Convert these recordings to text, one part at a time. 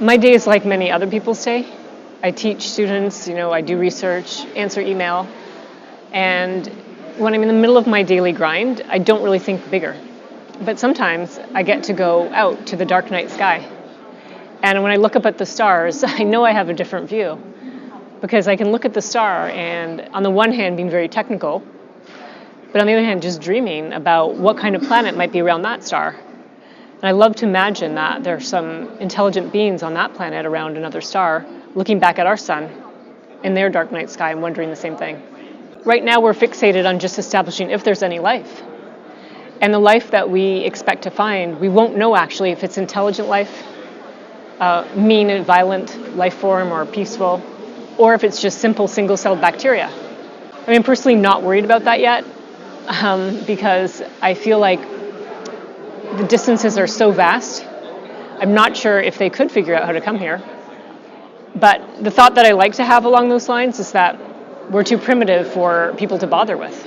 My day is like many other people's day. I teach students, I do research, answer email, and when I'm in the middle of my daily grind, I don't really think bigger. But sometimes I get to go out to the dark night sky. And when I look up at the stars, I know I have a different view, because I can look at the star and on the one hand being very technical, but on the other hand just dreaming about what kind of planet might be around that star. And I love to imagine that there are some intelligent beings on that planet around another star looking back at our sun in their dark night sky and wondering the same thing. Right now we're fixated on just establishing if there's any life. And the life that we expect to find, we won't know actually if it's intelligent life, mean and violent life form or peaceful, or if it's just simple single-celled bacteria. I mean, personally not worried about that yet, because I feel like the distances are so vast. I'm not sure if they could figure out how to come here. But the thought that I like to have along those lines is that we're too primitive for people to bother with.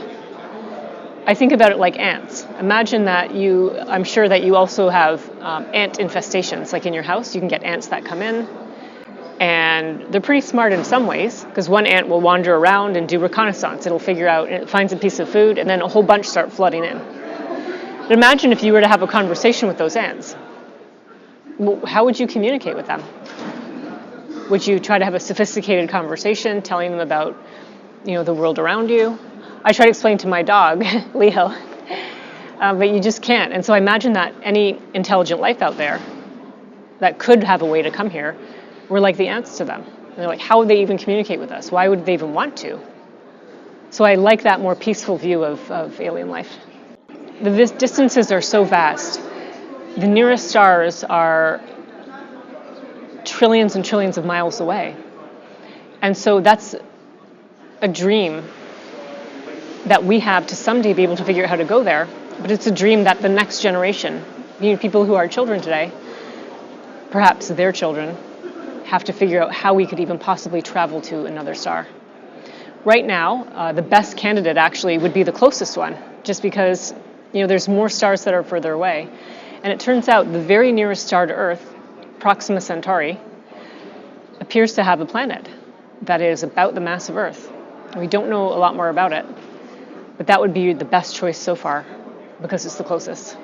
I think about it like ants. Imagine that I'm sure that you also have ant infestations, like in your house. You can get ants that come in, and they're pretty smart in some ways, because one ant will wander around and do reconnaissance. It'll figure out, and it finds a piece of food, and then a whole bunch start flooding in. But imagine if you were to have a conversation with those ants. How would you communicate with them? Would you try to have a sophisticated conversation, telling them about, the world around you? I try to explain to my dog, Leo, but you just can't. And so I imagine that any intelligent life out there that could have a way to come here, we're like the ants to them. And they're like, how would they even communicate with us? Why would they even want to? So I like that more peaceful view of alien life. The distances are so vast. The nearest stars are trillions and trillions of miles away. And so that's a dream that we have to someday be able to figure out how to go there. But it's a dream that the next generation, people who are children today, perhaps their children, have to figure out how we could even possibly travel to another star. Right now, the best candidate actually would be the closest one, just because there's more stars that are further away. And it turns out the very nearest star to Earth, Proxima Centauri, appears to have a planet that is about the mass of Earth. We don't know a lot more about it, but that would be the best choice so far because it's the closest.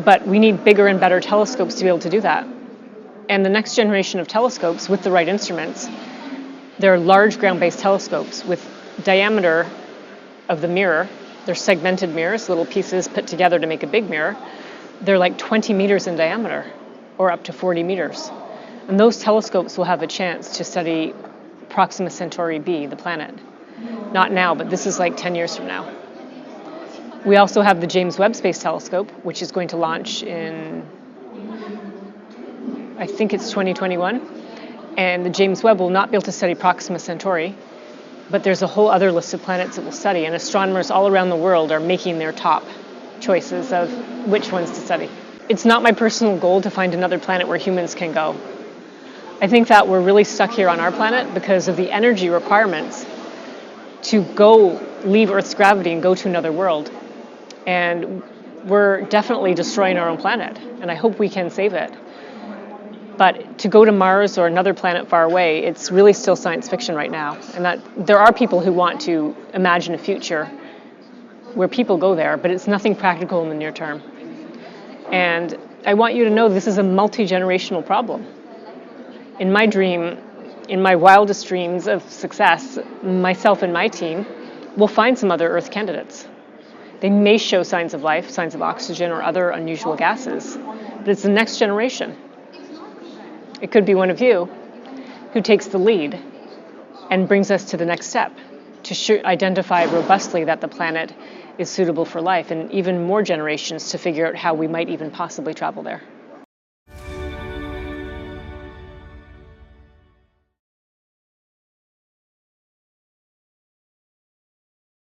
But we need bigger and better telescopes to be able to do that. And the next generation of telescopes with the right instruments, they're large ground-based telescopes with diameter of the mirror. They're segmented mirrors, little pieces put together to make a big mirror. They're like 20 meters in diameter, or up to 40 meters. And those telescopes will have a chance to study Proxima Centauri b, the planet. Not now, but this is like 10 years from now. We also have the James Webb Space Telescope, which is going to launch in, I think it's 2021. And the James Webb will not be able to study Proxima Centauri, but there's a whole other list of planets it will study, and astronomers all around the world are making their top choices of which ones to study. It's not my personal goal to find another planet where humans can go. I think that we're really stuck here on our planet because of the energy requirements to go leave Earth's gravity and go to another world. And we're definitely destroying our own planet, and I hope we can save it. But to go to Mars or another planet far away, it's really still science fiction right now. And that there are people who want to imagine a future where people go there, but it's nothing practical in the near term. And I want you to know this is a multi-generational problem. In my dream, in my wildest dreams of success, myself and my team will find some other Earth candidates. They may show signs of life, signs of oxygen or other unusual gases, but it's the next generation. It could be one of you who takes the lead and brings us to the next step, to identify robustly that the planet is suitable for life, and even more generations to figure out how we might even possibly travel there.